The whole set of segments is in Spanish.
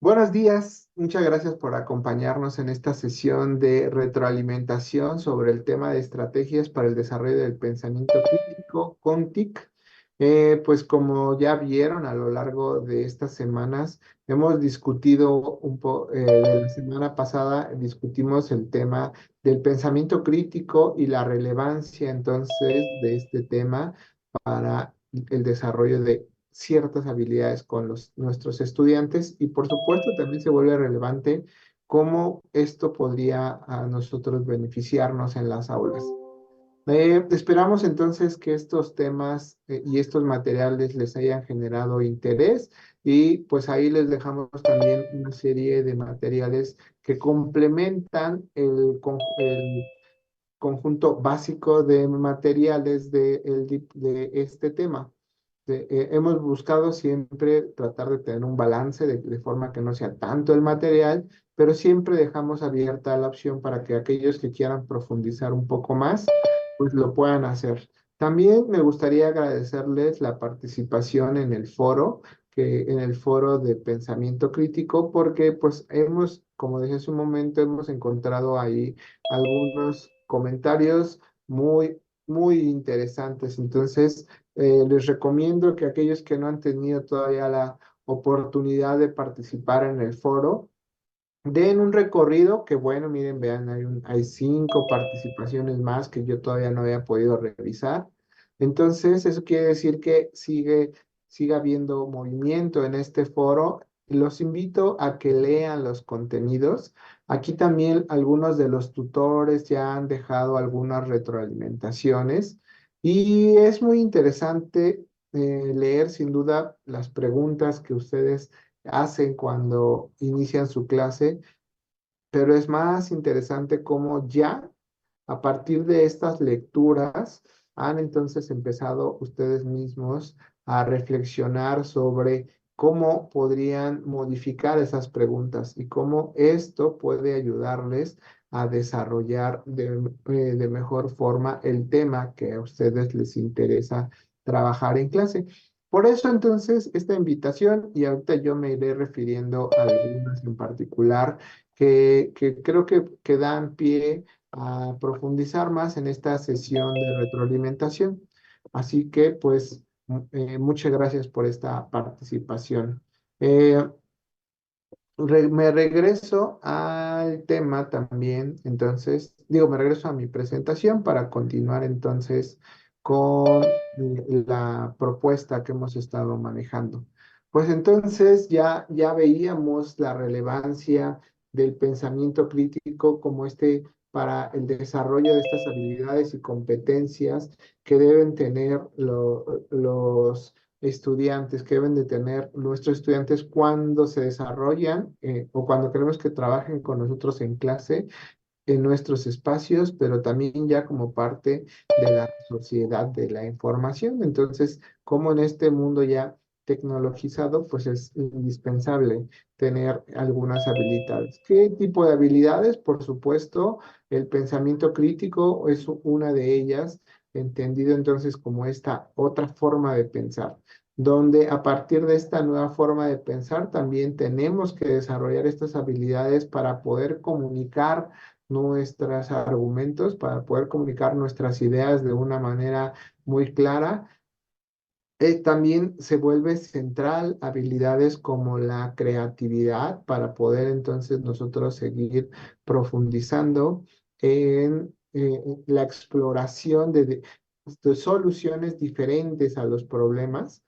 Buenos días, muchas gracias por acompañarnos en esta sesión de retroalimentación sobre el tema de estrategias para el desarrollo del pensamiento crítico con TIC. Pues como ya vieron a lo largo de estas semanas, hemos discutido de la semana pasada, discutimos el tema del pensamiento crítico y la relevancia entonces de este tema para el desarrollo de ciertas habilidades con nuestros estudiantes y por supuesto también se vuelve relevante cómo esto podría a nosotros beneficiarnos en las aulas. Esperamos entonces que estos temas y estos materiales les hayan generado interés y pues ahí les dejamos también una serie de materiales que complementan el conjunto básico de materiales de este tema. Hemos buscado siempre tratar de tener un balance de forma que no sea tanto el material, pero siempre dejamos abierta la opción para que aquellos que quieran profundizar un poco más, pues lo puedan hacer. También me gustaría agradecerles la participación en el foro de pensamiento crítico, porque pues como dije hace un momento, hemos encontrado ahí algunos comentarios muy interesantes. Entonces, les recomiendo que aquellos que no han tenido todavía la oportunidad de participar en el foro, den un recorrido que bueno, miren, vean, hay 5 participaciones más que yo todavía no había podido revisar. Entonces, eso quiere decir que siga habiendo movimiento en este foro. Los invito a que lean los contenidos. Aquí también algunos de los tutores ya han dejado algunas retroalimentaciones y es muy interesante leer sin duda las preguntas que ustedes hacen cuando inician su clase, pero es más interesante cómo ya a partir de estas lecturas han entonces empezado ustedes mismos a reflexionar sobre cómo podrían modificar esas preguntas y cómo esto puede ayudarles a desarrollar de mejor forma el tema que a ustedes les interesa trabajar en clase. Por eso entonces esta invitación, y ahorita yo me iré refiriendo a algunas en particular que creo que dan pie a profundizar más en esta sesión de retroalimentación. Así que, pues, muchas gracias por esta participación. Eh, Me regreso al tema también, entonces, digo, me regreso a mi presentación para continuar entonces con la propuesta que hemos estado manejando. Pues entonces ya veíamos la relevancia del pensamiento crítico como para el desarrollo de estas habilidades y competencias que deben tener los estudiantes que deben de tener nuestros estudiantes cuando se desarrollan o cuando queremos que trabajen con nosotros en clase, en nuestros espacios, pero también ya como parte de la sociedad de la información. Entonces, como en este mundo ya tecnologizado, pues es indispensable tener algunas habilidades. ¿Qué tipo de habilidades? Por supuesto, el pensamiento crítico es una de ellas, entendido entonces como esta otra forma de pensar, donde a partir de esta nueva forma de pensar también tenemos que desarrollar estas habilidades para poder comunicar nuestros argumentos, para poder comunicar nuestras ideas de una manera muy clara. También se vuelve central habilidades como la creatividad para poder entonces nosotros seguir profundizando en la exploración de soluciones diferentes a los problemas.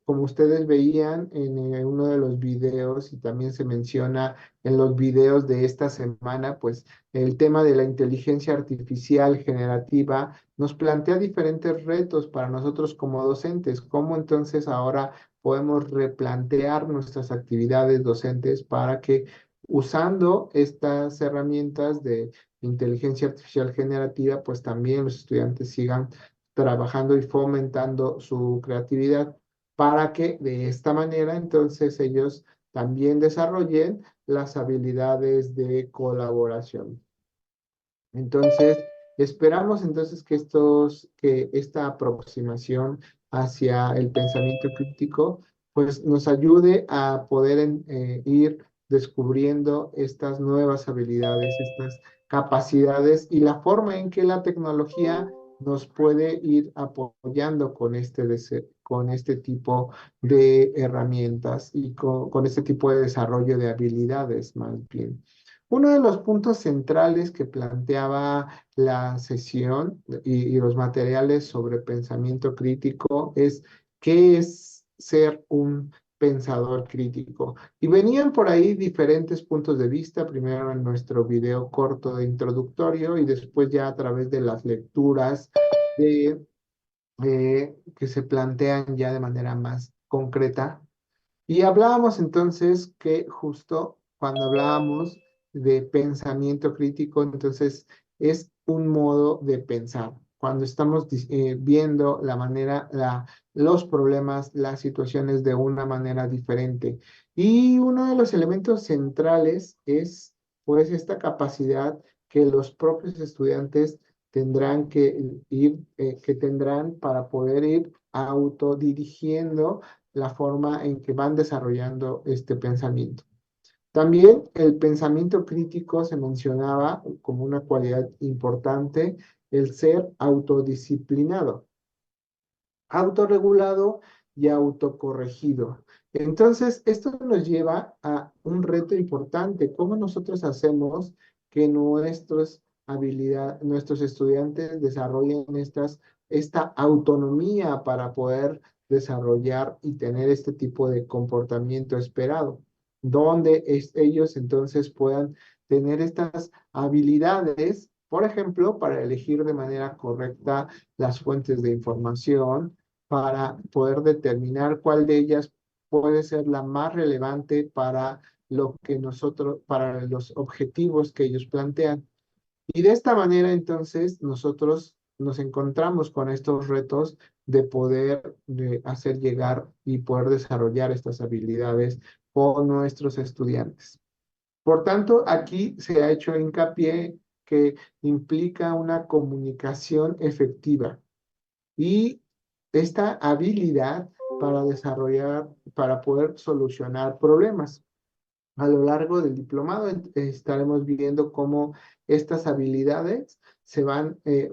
Como ustedes veían en uno de los videos y también se menciona en los videos de esta semana, pues el tema de la inteligencia artificial generativa nos plantea diferentes retos para nosotros como docentes. ¿Cómo entonces ahora podemos replantear nuestras actividades docentes para que usando estas herramientas de inteligencia artificial generativa, pues también los estudiantes sigan trabajando y fomentando su creatividad para que de esta manera entonces ellos también desarrollen las habilidades de colaboración? Entonces, esperamos entonces que esta aproximación hacia el pensamiento crítico pues nos ayude a poder ir descubriendo estas nuevas habilidades, estas capacidades y la forma en que la tecnología nos puede ir apoyando con con este tipo de herramientas y con este tipo de desarrollo de habilidades, más bien. Uno de los puntos centrales que planteaba la sesión y los materiales sobre pensamiento crítico es qué es ser un pensador crítico. Y venían por ahí diferentes puntos de vista, primero en nuestro video corto de introductorio y después ya a través de las lecturas de, que se plantean ya de manera más concreta. Y hablábamos entonces que justo cuando hablábamos de pensamiento crítico, entonces es un modo de pensar. Cuando estamos viendo la manera, los problemas, las situaciones de una manera diferente. Y uno de los elementos centrales es pues esta capacidad que los propios estudiantes tendrán que tendrán para poder ir autodirigiendo la forma en que van desarrollando este pensamiento. También el pensamiento crítico se mencionaba como una cualidad importante, el ser autodisciplinado, autorregulado y autocorregido. Entonces, esto nos lleva a un reto importante, cómo nosotros hacemos que nuestros estudiantes desarrollen esta autonomía para poder desarrollar y tener este tipo de comportamiento esperado, donde ellos entonces puedan tener estas habilidades, por ejemplo, para elegir de manera correcta las fuentes de información, para poder determinar cuál de ellas puede ser la más relevante para para los objetivos que ellos plantean. Y de esta manera, entonces, nosotros nos encontramos con estos retos de poder hacer llegar y poder desarrollar estas habilidades con nuestros estudiantes. Por tanto, aquí se ha hecho hincapié que implica una comunicación efectiva y esta habilidad para desarrollar, para poder solucionar problemas. A lo largo del diplomado estaremos viendo cómo estas habilidades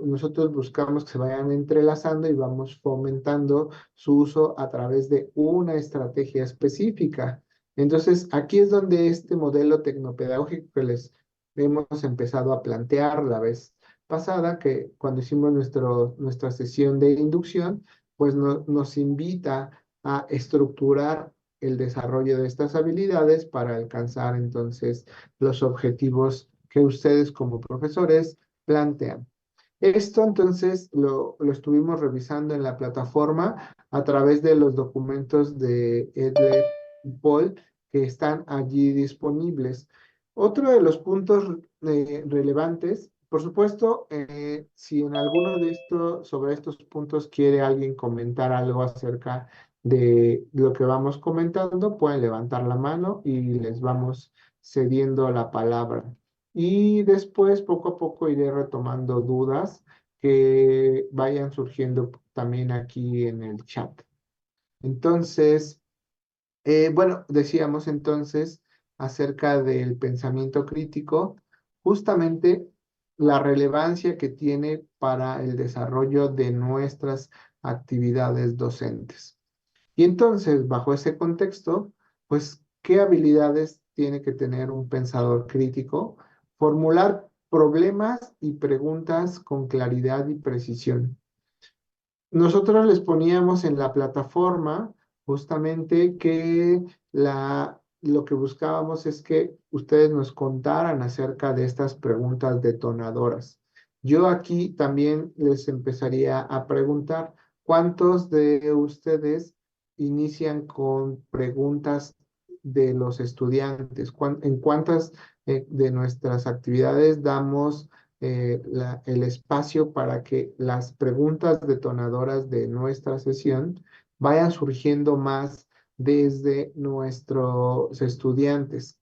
nosotros buscamos que se vayan entrelazando y vamos fomentando su uso a través de una estrategia específica. Entonces, aquí es donde este modelo tecnopedagógico que les hemos empezado a plantear la vez pasada, que cuando hicimos nuestra sesión de inducción, pues nos invita a estructurar el desarrollo de estas habilidades para alcanzar entonces los objetivos que ustedes como profesores plantean. Esto entonces lo estuvimos revisando en la plataforma a través de los documentos de Edler y Paul que están allí disponibles. Otro de los puntos relevantes, por supuesto, si en alguno de sobre estos puntos quiere alguien comentar algo acerca de lo que vamos comentando, pueden levantar la mano y les vamos cediendo la palabra. Y después, poco a poco, iré retomando dudas que vayan surgiendo también aquí en el chat. Entonces, bueno, decíamos entonces acerca del pensamiento crítico, justamente la relevancia que tiene para el desarrollo de nuestras actividades docentes. Y entonces, bajo ese contexto, pues, ¿qué habilidades tiene que tener un pensador crítico? Formular problemas y preguntas con claridad y precisión. Nosotros les poníamos en la plataforma justamente que lo que buscábamos es que ustedes nos contaran acerca de estas preguntas detonadoras. Yo aquí también les empezaría a preguntar, ¿cuántos de ustedes inician con preguntas de los estudiantes? ¿En cuántas de nuestras actividades damos el espacio para que las preguntas detonadoras de nuestra sesión vayan surgiendo más desde nuestros estudiantes?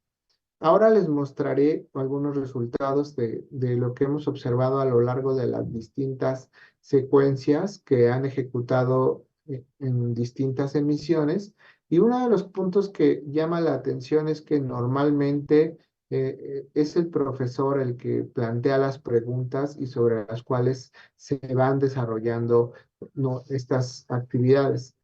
Ahora les mostraré algunos resultados de lo que hemos observado a lo largo de las distintas secuencias que han ejecutado en distintas emisiones Y uno de los puntos que llama la atención es que normalmente es el profesor el que plantea las preguntas y sobre las cuales se van desarrollando, ¿no?, estas actividades.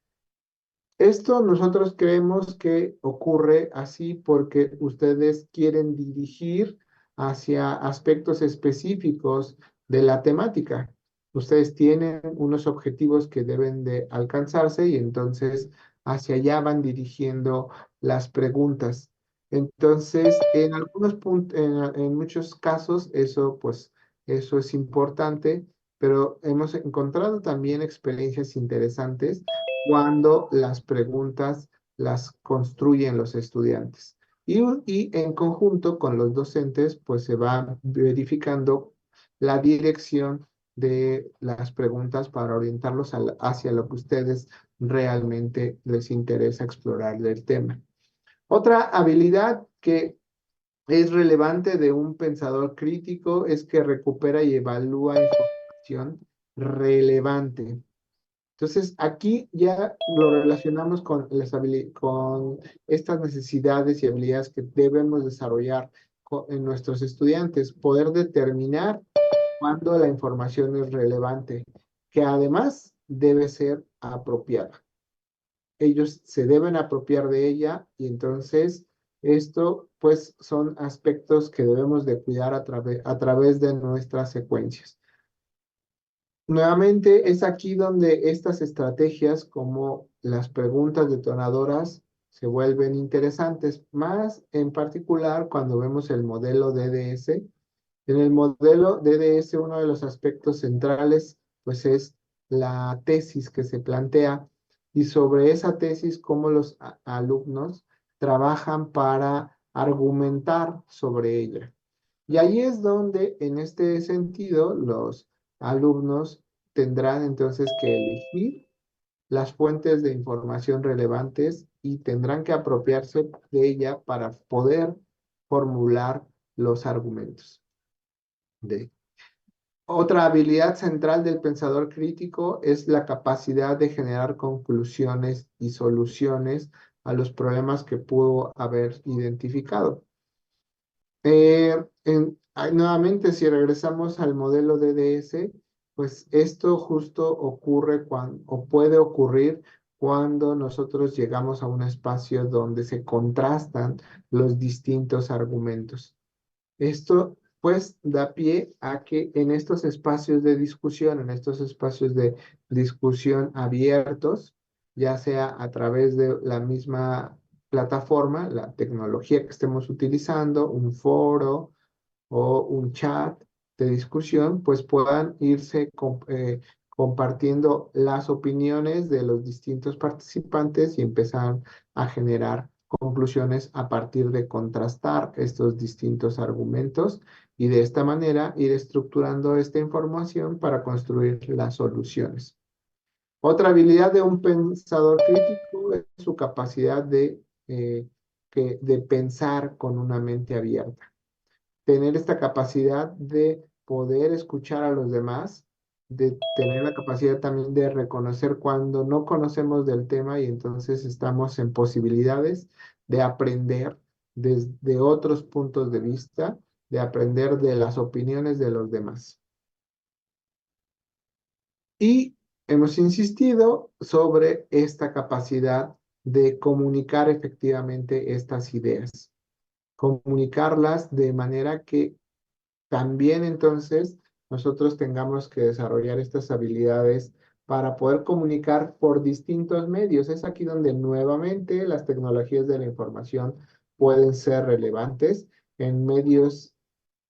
Esto nosotros creemos que ocurre así porque ustedes quieren dirigir hacia aspectos específicos de la temática. Ustedes tienen unos objetivos que deben de alcanzarse y entonces hacia allá van dirigiendo las preguntas. Entonces, en algunos puntos, en muchos casos, eso pues, eso es importante, pero hemos encontrado también experiencias interesantes cuando las preguntas las construyen los estudiantes. Y en conjunto con los docentes, pues se va verificando la dirección de las preguntas para orientarlos hacia lo que ustedes realmente les interesa explorar del tema. Otra habilidad que es relevante de un pensador crítico es que recupera y evalúa información relevante. Entonces, aquí ya lo relacionamos con con estas necesidades y habilidades que debemos desarrollar en nuestros estudiantes, poder determinar cuándo la información es relevante, que además debe ser apropiada. Ellos se deben apropiar de ella y entonces esto pues son aspectos que debemos de cuidar a través de nuestras secuencias. Nuevamente es aquí donde estas estrategias como las preguntas detonadoras se vuelven interesantes, más en particular cuando vemos el modelo DDS. En el modelo DDS uno de los aspectos centrales pues es la tesis que se plantea y sobre esa tesis cómo los alumnos trabajan para argumentar sobre ella. Y ahí es donde, en este sentido, los alumnos tendrán entonces que elegir las fuentes de información relevantes y tendrán que apropiarse de ella para poder formular los argumentos. Otra habilidad central del pensador crítico es la capacidad de generar conclusiones y soluciones a los problemas que pudo haber identificado. Nuevamente, si regresamos al modelo DDS, pues esto justo ocurre cuando, o puede ocurrir cuando nosotros llegamos a un espacio donde se contrastan los distintos argumentos. Esto pues da pie a que en estos espacios de discusión, en estos espacios de discusión abiertos, ya sea a través de la misma plataforma, la tecnología que estemos utilizando, un foro o un chat de discusión, pues puedan irse compartiendo las opiniones de los distintos participantes y empezar a generar conclusiones a partir de contrastar estos distintos argumentos y de esta manera ir estructurando esta información para construir las soluciones. Otra habilidad de un pensador crítico es su capacidad de pensar con una mente abierta, tener esta capacidad de poder escuchar a los demás, de tener la capacidad también de reconocer cuando no conocemos del tema y entonces estamos en posibilidades de aprender desde otros puntos de vista, de aprender de las opiniones de los demás. Y hemos insistido sobre esta capacidad de comunicar efectivamente estas ideas, comunicarlas de manera que también entonces nosotros tengamos que desarrollar estas habilidades para poder comunicar por distintos medios. Es aquí donde nuevamente las tecnologías de la información pueden ser relevantes en medios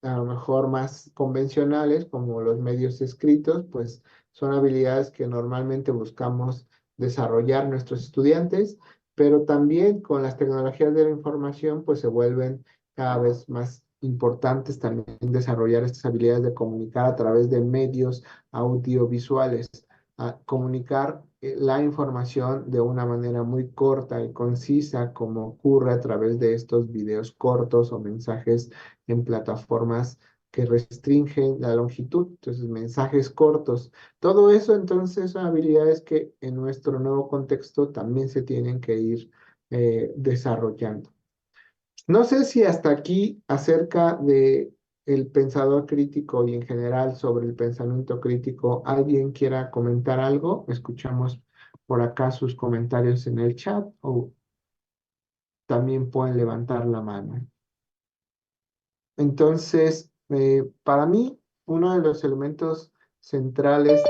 a lo mejor más convencionales, como los medios escritos, pues son habilidades que normalmente buscamos desarrollar nuestros estudiantes, pero también con las tecnologías de la información, pues se vuelven cada vez más importantes también desarrollar estas habilidades de comunicar a través de medios audiovisuales, a comunicar la información de una manera muy corta y concisa, como ocurre a través de estos videos cortos o mensajes en plataformas que restringen la longitud, entonces mensajes cortos. Todo eso entonces son habilidades que en nuestro nuevo contexto también se tienen que ir desarrollando. No sé si hasta aquí acerca de el pensador crítico y en general sobre el pensamiento crítico, alguien quiera comentar algo. Escuchamos por acá sus comentarios en el chat o también pueden levantar la mano. Entonces, para mí, uno de los elementos centrales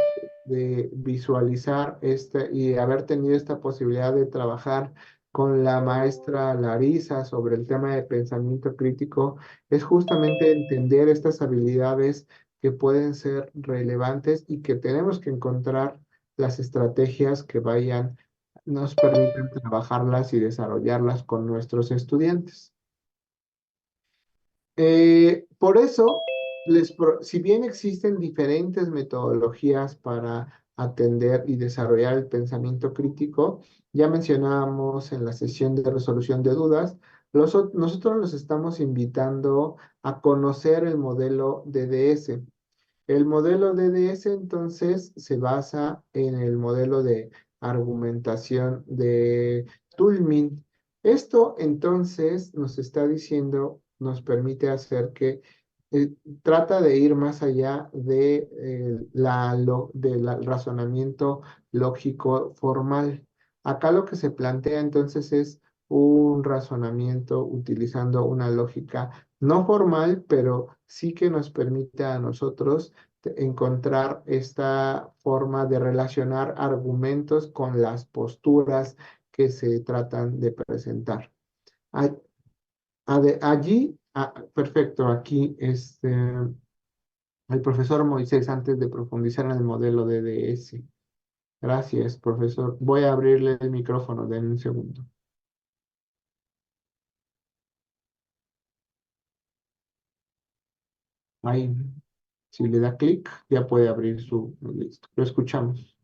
de visualizar este y haber tenido esta posibilidad de trabajar con la maestra Larisa sobre el tema de pensamiento crítico es justamente entender estas habilidades que pueden ser relevantes y que tenemos que encontrar las estrategias que nos permitan trabajarlas y desarrollarlas con nuestros estudiantes. Por eso, si bien existen diferentes metodologías para atender y desarrollar el pensamiento crítico, ya mencionábamos en la sesión de resolución de dudas, nosotros los estamos invitando a conocer el modelo DDS. El modelo DDS entonces se basa en el modelo de argumentación de Toulmin. Esto entonces nos está diciendo, nos permite hacer que eh, trata de ir más allá de, del razonamiento lógico formal. Acá lo que se plantea entonces es un razonamiento utilizando una lógica no formal, pero sí que nos permite a nosotros encontrar esta forma de relacionar argumentos con las posturas que se tratan de presentar. Allí, perfecto, aquí el profesor Moisés, antes de profundizar en el modelo de DDS. Gracias, profesor. Voy a abrirle el micrófono, den un segundo. Ahí, si le da clic, ya puede abrir su... Listo, lo escuchamos.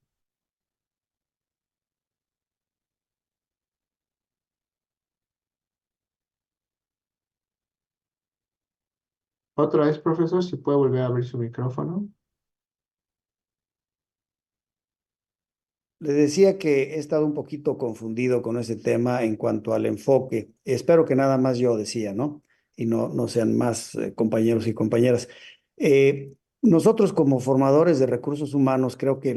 Otra vez, profesor, si puede volver a abrir su micrófono. Le decía que he estado un poquito confundido con ese tema en cuanto al enfoque. Espero que nada más yo decía, ¿no? Y no sean más compañeros y compañeras. Nosotros como formadores de recursos humanos creo que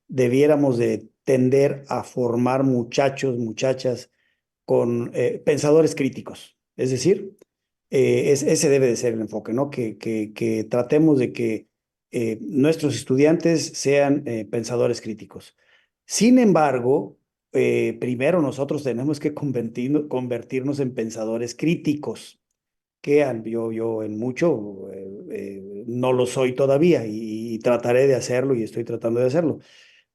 debiéramos de tender a formar muchachos, muchachas con pensadores críticos. Es decir, ese debe de ser el enfoque, ¿no? Que tratemos de que nuestros estudiantes sean pensadores críticos. Sin embargo, primero nosotros tenemos que convertirnos en pensadores críticos, que yo en mucho no lo soy todavía y trataré de hacerlo y estoy tratando de hacerlo.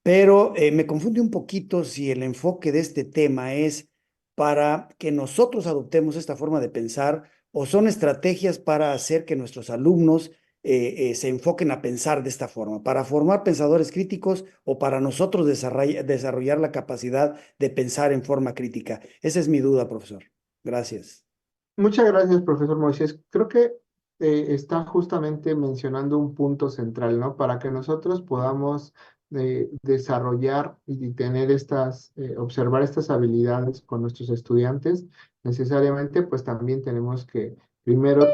Pero me confunde un poquito si el enfoque de este tema es para que nosotros adoptemos esta forma de pensar o son estrategias para hacer que nuestros alumnos se enfoquen a pensar de esta forma, para formar pensadores críticos o para nosotros desarrollar la capacidad de pensar en forma crítica. Esa es mi duda, profesor. Gracias. Muchas gracias, profesor Moisés. Creo que está justamente mencionando un punto central, ¿no? Para que nosotros podamos desarrollar y tener observar estas habilidades con nuestros estudiantes, necesariamente, pues también tenemos que primero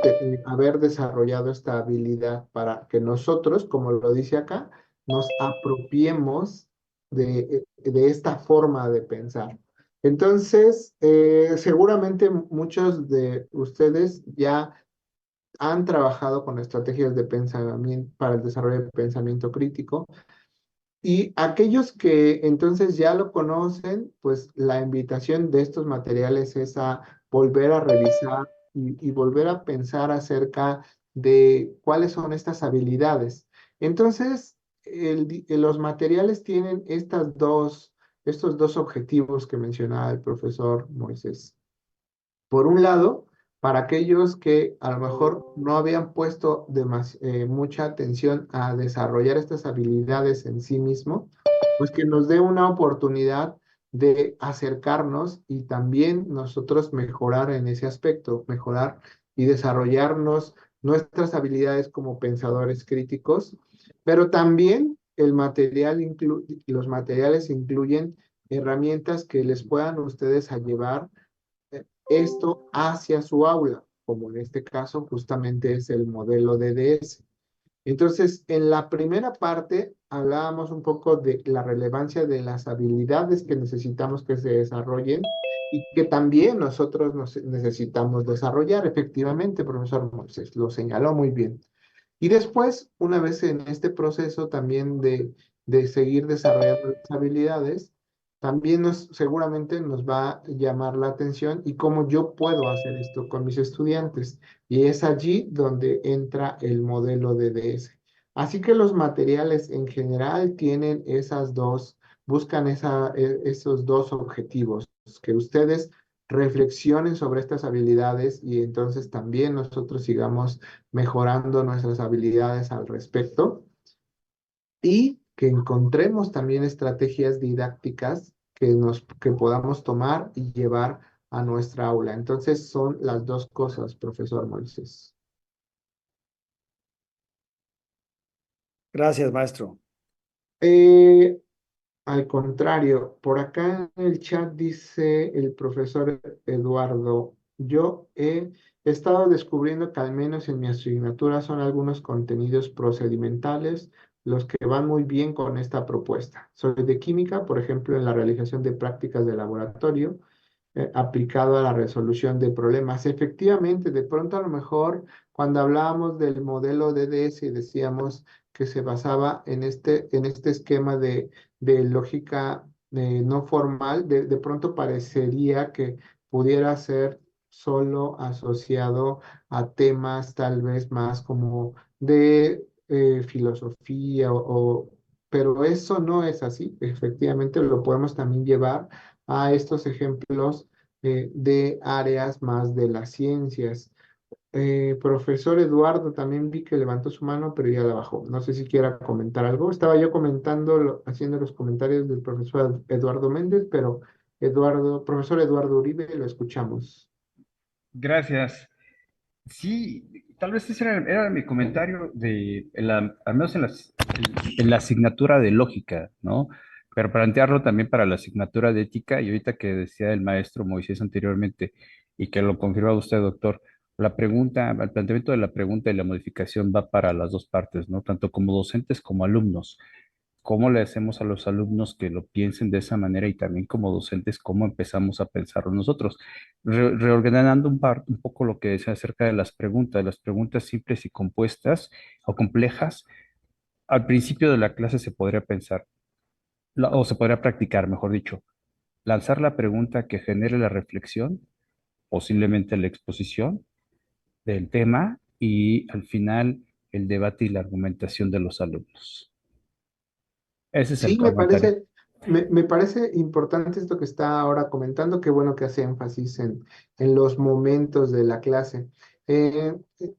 haber desarrollado esta habilidad para que nosotros, como lo dice acá, nos apropiemos de esta forma de pensar. Entonces, seguramente muchos de ustedes ya han trabajado con estrategias de pensamiento para el desarrollo de pensamiento crítico y aquellos que entonces ya lo conocen, pues la invitación de estos materiales es a volver a revisar y volver a pensar acerca de cuáles son estas habilidades. Entonces, los materiales tienen estos dos objetivos que mencionaba el profesor Moisés. Por un lado, para aquellos que a lo mejor no habían puesto mucha atención a desarrollar estas habilidades en sí mismo, pues que nos dé una oportunidad de acercarnos y también nosotros mejorar en ese aspecto, mejorar y desarrollarnos nuestras habilidades como pensadores críticos, pero también los materiales incluyen herramientas que les puedan ustedes a llevar esto hacia su aula, como en este caso justamente es el modelo DDS. Entonces, en la primera parte hablábamos un poco de la relevancia de las habilidades que necesitamos que se desarrollen y que también nosotros necesitamos desarrollar. Efectivamente, profesor Moisés lo señaló muy bien. Y después, una vez en este proceso también de seguir desarrollando las habilidades, también seguramente nos va a llamar la atención y cómo yo puedo hacer esto con mis estudiantes. Y es allí donde entra el modelo DDS. Así que los materiales en general tienen buscan esos dos objetivos, que ustedes reflexionen sobre estas habilidades y entonces también nosotros sigamos mejorando nuestras habilidades al respecto y que encontremos también estrategias didácticas que podamos tomar y llevar a nuestra aula. Entonces son las dos cosas, profesor Moisés. Gracias, maestro. Eh, Al contrario, por acá en el chat dice el profesor Eduardo, yo he estado descubriendo que al menos en mi asignatura son algunos contenidos procedimentales los que van muy bien con esta propuesta. Soy de química, por ejemplo, en la realización de prácticas de laboratorio aplicado a la resolución de problemas. Efectivamente, de pronto a lo mejor cuando hablábamos del modelo DDS y decíamos que se basaba en este esquema de lógica no formal, de pronto parecería que pudiera ser solo asociado a temas tal vez más como de filosofía pero eso no es así. Efectivamente, lo podemos también llevar a estos ejemplos de áreas más de las ciencias. Profesor Eduardo, también vi que levantó su mano, pero ya la bajó. No sé si quiera comentar algo. Estaba yo comentando, haciendo los comentarios del profesor Eduardo Méndez, pero profesor Eduardo Uribe, lo escuchamos. Gracias. Sí, tal vez ese era mi comentario al menos en la asignatura de lógica, ¿no? Pero plantearlo también para la asignatura de ética, y ahorita que decía el maestro Moisés anteriormente, y que lo confirma usted, doctor, el planteamiento de la pregunta y la modificación va para las dos partes, ¿no? Tanto como docentes como alumnos. ¿Cómo le hacemos a los alumnos que lo piensen de esa manera y también como docentes, cómo empezamos a pensarlo nosotros? Reorganizando un poco lo que decía acerca de las preguntas simples y compuestas o complejas, al principio de la clase se podría pensar, o se podría practicar, mejor dicho, lanzar la pregunta que genere la reflexión, posiblemente la exposición del tema y al final el debate y la argumentación de los alumnos. Ese es el Sí, comentario. me parece importante esto que está ahora comentando, qué bueno que hace énfasis en los momentos de la clase.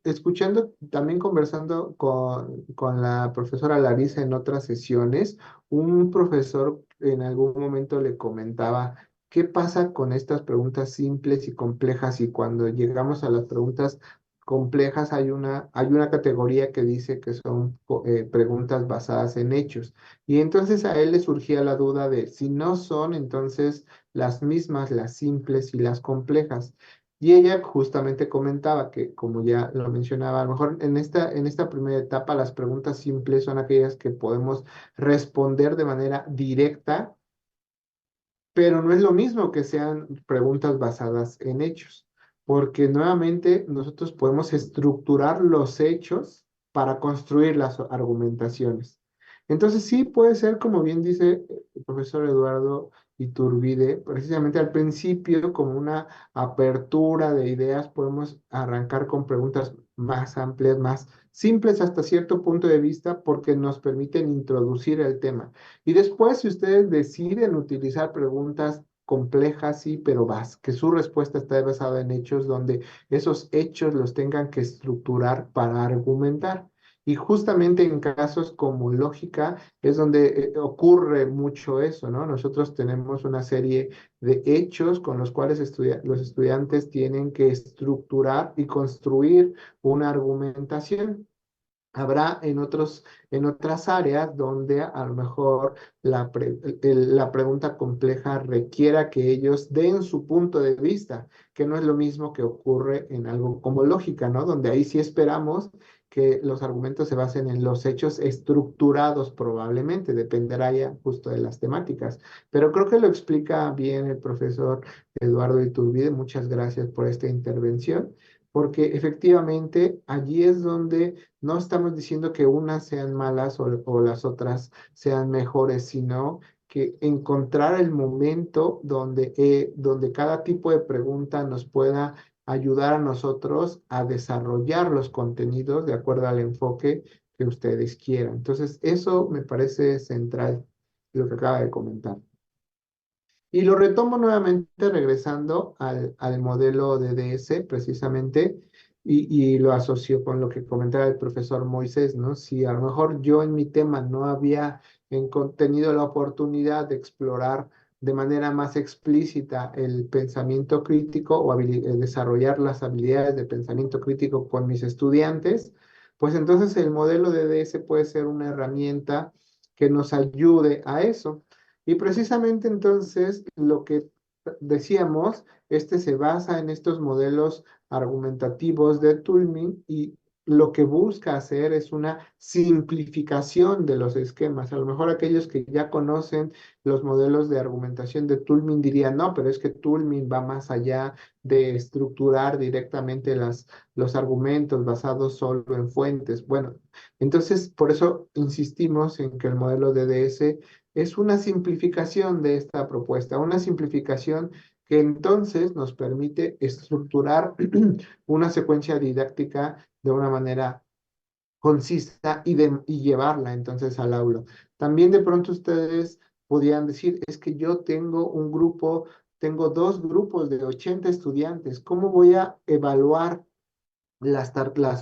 Escuchando, también conversando con la profesora Larisa en otras sesiones, un profesor en algún momento le comentaba, ¿qué pasa con estas preguntas simples y complejas? Y cuando llegamos a las preguntas complejas, hay una categoría que dice que son preguntas basadas en hechos. Y entonces a él le surgía la duda de si no son entonces las mismas, las simples y las complejas. Y ella justamente comentaba que, como ya lo mencionaba, a lo mejor en esta primera etapa las preguntas simples son aquellas que podemos responder de manera directa, pero no es lo mismo que sean preguntas basadas en hechos, porque nuevamente nosotros podemos estructurar los hechos para construir las argumentaciones. Entonces sí puede ser, como bien dice el profesor Eduardo Iturbide, precisamente al principio, como una apertura de ideas, podemos arrancar con preguntas más amplias, más simples hasta cierto punto de vista, porque nos permiten introducir el tema. Y después, si ustedes deciden utilizar preguntas complejas, sí, pero que su respuesta está basada en hechos donde esos hechos los tengan que estructurar para argumentar. Y justamente en casos como lógica es donde ocurre mucho eso, ¿no? Nosotros tenemos una serie de hechos con los cuales los estudiantes tienen que estructurar y construir una argumentación. Habrá en otras áreas donde a lo mejor la pregunta compleja requiera que ellos den su punto de vista, que no es lo mismo que ocurre en algo como lógica, ¿no? Donde ahí sí esperamos que los argumentos se basen en los hechos estructurados probablemente, dependerá ya justo de las temáticas. Pero creo que lo explica bien el profesor Eduardo Iturbide. Muchas gracias por esta intervención, porque efectivamente allí es donde no estamos diciendo que unas sean malas o las otras sean mejores, sino que encontrar el momento donde cada tipo de pregunta nos pueda ayudar a nosotros a desarrollar los contenidos de acuerdo al enfoque que ustedes quieran. Entonces, eso me parece central, lo que acaba de comentar. Y lo retomo nuevamente regresando al modelo de DS precisamente y lo asocio con lo que comentaba el profesor Moisés, ¿no? Si a lo mejor yo en mi tema no había tenido la oportunidad de explorar de manera más explícita el pensamiento crítico o desarrollar las habilidades de pensamiento crítico con mis estudiantes, pues entonces el modelo de DS puede ser una herramienta que nos ayude a eso. Y precisamente entonces lo que decíamos, este se basa en estos modelos argumentativos de Turing y lo que busca hacer es una simplificación de los esquemas. A lo mejor aquellos que ya conocen los modelos de argumentación de Turing dirían, no, pero es que Turing va más allá de estructurar directamente los argumentos basados solo en fuentes. Bueno, entonces por eso insistimos en que el modelo de DS es una simplificación de esta propuesta, una simplificación que entonces nos permite estructurar una secuencia didáctica de una manera concisa y llevarla entonces al aula. También de pronto ustedes podrían decir, es que yo tengo un grupo, tengo dos grupos de 80 estudiantes, ¿cómo voy a evaluar las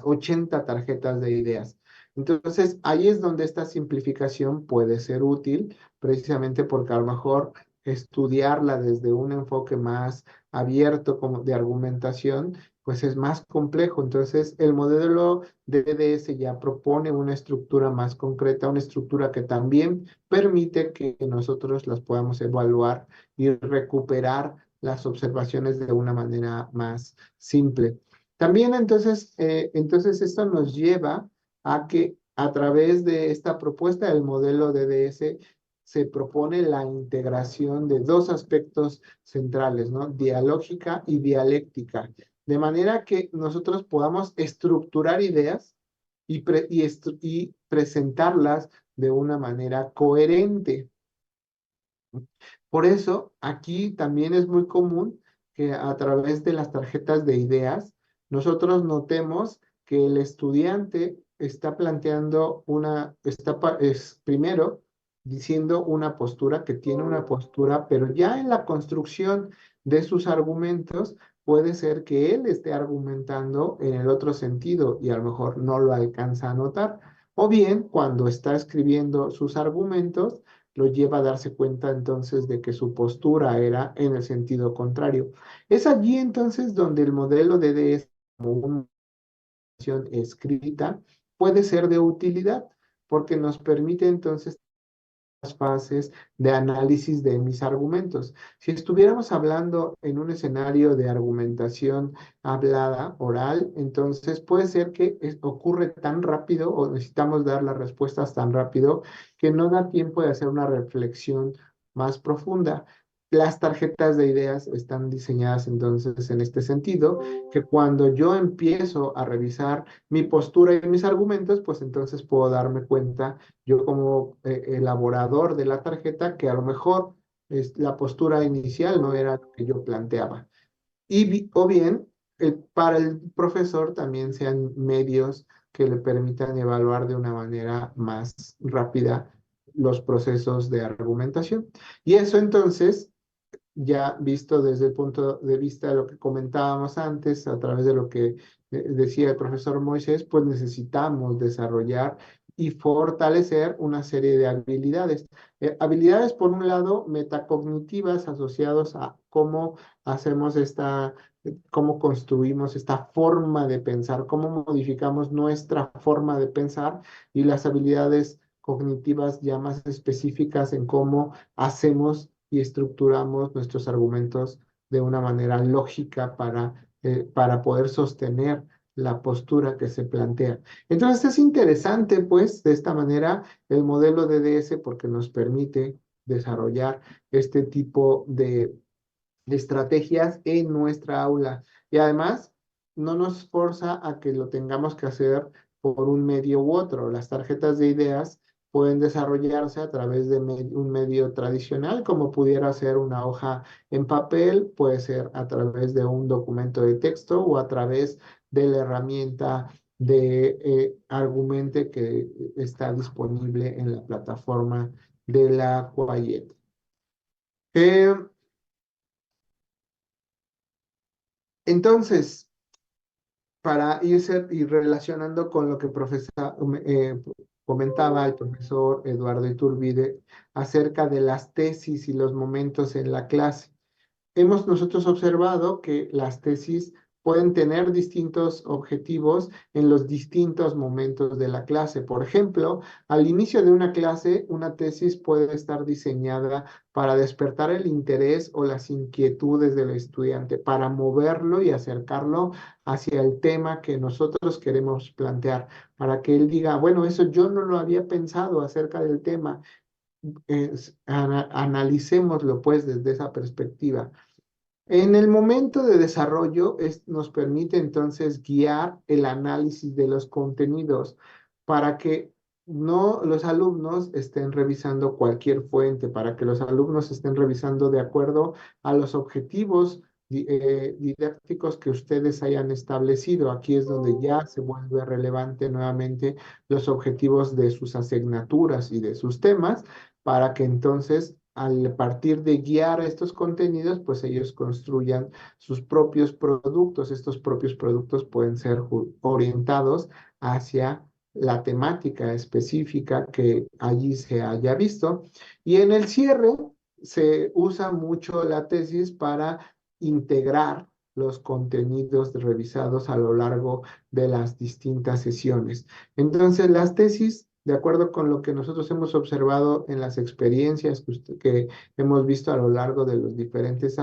80 tarjetas de ideas? Entonces, ahí es donde esta simplificación puede ser útil, precisamente porque a lo mejor estudiarla desde un enfoque más abierto como de argumentación, pues es más complejo. Entonces, el modelo de DDS ya propone una estructura más concreta, una estructura que también permite que nosotros las podamos evaluar y recuperar las observaciones de una manera más simple. También entonces esto nos lleva a que a través de esta propuesta del modelo DDS se propone la integración de dos aspectos centrales, ¿no? Dialógica y dialéctica, de manera que nosotros podamos estructurar ideas y presentarlas de una manera coherente. Por eso, aquí también es muy común que a través de las tarjetas de ideas, nosotros notemos que el estudiante está planteando es primero diciendo una postura, que tiene una postura, pero ya en la construcción de sus argumentos puede ser que él esté argumentando en el otro sentido y a lo mejor no lo alcanza a notar. O bien, cuando está escribiendo sus argumentos, lo lleva a darse cuenta entonces de que su postura era en el sentido contrario. Es allí entonces donde el modelo de DS como una acción escrita puede ser de utilidad, porque nos permite entonces fases de análisis de mis argumentos. Si estuviéramos hablando en un escenario de argumentación hablada, oral, entonces puede ser que ocurre tan rápido o necesitamos dar las respuestas tan rápido que no da tiempo de hacer una reflexión más profunda. Las tarjetas de ideas están diseñadas entonces en este sentido, que cuando yo empiezo a revisar mi postura y mis argumentos, pues entonces puedo darme cuenta yo como elaborador de la tarjeta, que a lo mejor la postura inicial no era lo que yo planteaba. O bien, para el profesor también sean medios que le permitan evaluar de una manera más rápida los procesos de argumentación. Y eso entonces ya visto desde el punto de vista de lo que comentábamos antes, a través de lo que decía el profesor Moisés, pues necesitamos desarrollar y fortalecer una serie de habilidades. Habilidades, por un lado, metacognitivas asociados a cómo hacemos cómo construimos esta forma de pensar, cómo modificamos nuestra forma de pensar, y las habilidades cognitivas ya más específicas en cómo hacemos y estructuramos nuestros argumentos de una manera lógica para poder sostener la postura que se plantea. Entonces es interesante, pues, de esta manera el modelo de DDS porque nos permite desarrollar este tipo de estrategias en nuestra aula. Y además, no nos forza a que lo tengamos que hacer por un medio u otro. Las tarjetas de ideas pueden desarrollarse a través de un medio tradicional, como pudiera ser una hoja en papel, puede ser a través de un documento de texto o a través de la herramienta de Argumente que está disponible en la plataforma de la Quayet. Entonces, para ir relacionando con lo que comentaba el profesor Eduardo Iturbide acerca de las tesis y los momentos en la clase. Hemos nosotros observado que las tesis pueden tener distintos objetivos en los distintos momentos de la clase. Por ejemplo, al inicio de una clase, una tesis puede estar diseñada para despertar el interés o las inquietudes del estudiante, para moverlo y acercarlo hacia el tema que nosotros queremos plantear, para que él diga, bueno, eso yo no lo había pensado acerca del tema. Analicémoslo pues desde esa perspectiva. En el momento de desarrollo nos permite entonces guiar el análisis de los contenidos para que no los alumnos estén revisando cualquier fuente, para que los alumnos estén revisando de acuerdo a los objetivos didácticos que ustedes hayan establecido. Aquí es donde ya se vuelve relevante nuevamente los objetivos de sus asignaturas y de sus temas, para que entonces al partir de guiar estos contenidos, pues ellos construyan sus propios productos. Estos propios productos pueden ser orientados hacia la temática específica que allí se haya visto. Y en el cierre se usa mucho la tesis para integrar los contenidos revisados a lo largo de las distintas sesiones. Entonces, las tesis, de acuerdo con lo que nosotros hemos observado en las experiencias que hemos visto a lo largo de los diferentes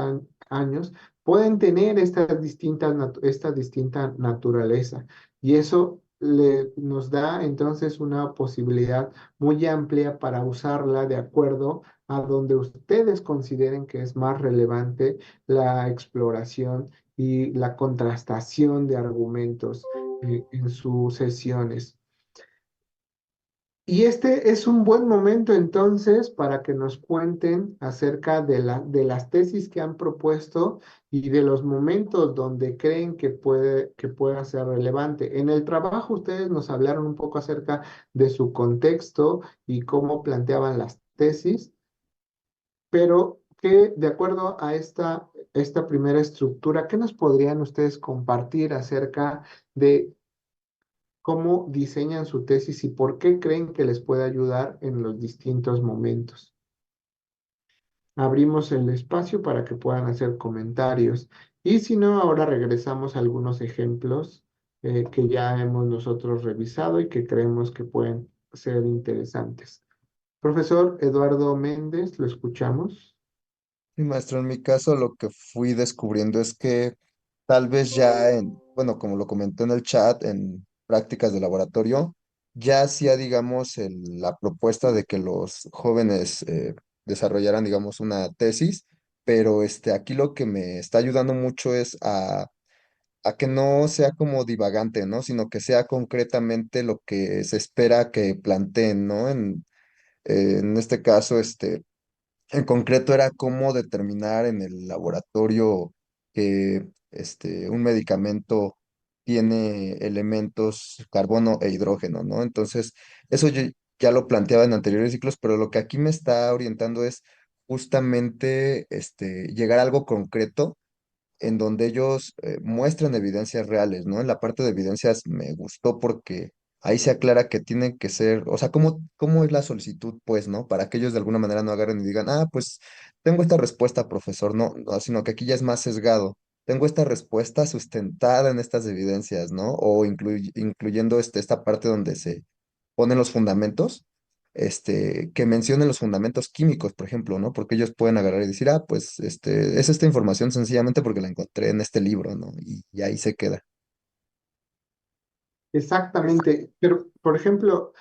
años, pueden tener esta distinta naturaleza. Y eso nos da entonces una posibilidad muy amplia para usarla de acuerdo a donde ustedes consideren que es más relevante la exploración y la contrastación de argumentos en sus sesiones. Y este es un buen momento entonces para que nos cuenten acerca de las tesis que han propuesto y de los momentos donde creen que pueda ser relevante. En el trabajo ustedes nos hablaron un poco acerca de su contexto y cómo planteaban las tesis, pero que de acuerdo a esta primera estructura, ¿qué nos podrían ustedes compartir acerca de cómo diseñan su tesis y por qué creen que les puede ayudar en los distintos momentos? Abrimos el espacio para que puedan hacer comentarios. Y si no, ahora regresamos a algunos ejemplos que ya hemos nosotros revisado y que creemos que pueden ser interesantes. Profesor Eduardo Méndez, lo escuchamos. Sí, maestro, en mi caso lo que fui descubriendo es que tal vez ya bueno, como lo comenté en el chat, en prácticas de laboratorio, ya hacía, digamos, la propuesta de que los jóvenes desarrollaran, digamos, una tesis, pero aquí lo que me está ayudando mucho es a que no sea como divagante, ¿no? Sino que sea concretamente lo que se espera que planteen, ¿no? En este caso, en concreto era cómo determinar en el laboratorio que un medicamento tiene elementos carbono e hidrógeno, ¿no? Entonces, eso yo ya lo planteaba en anteriores ciclos, pero lo que aquí me está orientando es justamente llegar a algo concreto en donde ellos muestran evidencias reales, ¿no? En la parte de evidencias me gustó porque ahí se aclara que tienen que ser, o sea, cómo es la solicitud, pues, ¿no? Para que ellos de alguna manera no agarren y digan, ah, pues tengo esta respuesta, profesor, no, no, sino que aquí ya es más sesgado. Tengo esta respuesta sustentada en estas evidencias, ¿no? O incluyendo esta parte donde se ponen los fundamentos, que mencionen los fundamentos químicos, por ejemplo, ¿no? Porque ellos pueden agarrar y decir, ah, pues, es esta información sencillamente porque la encontré en este libro, ¿no? Y ahí se queda. Exactamente, pero por ejemplo,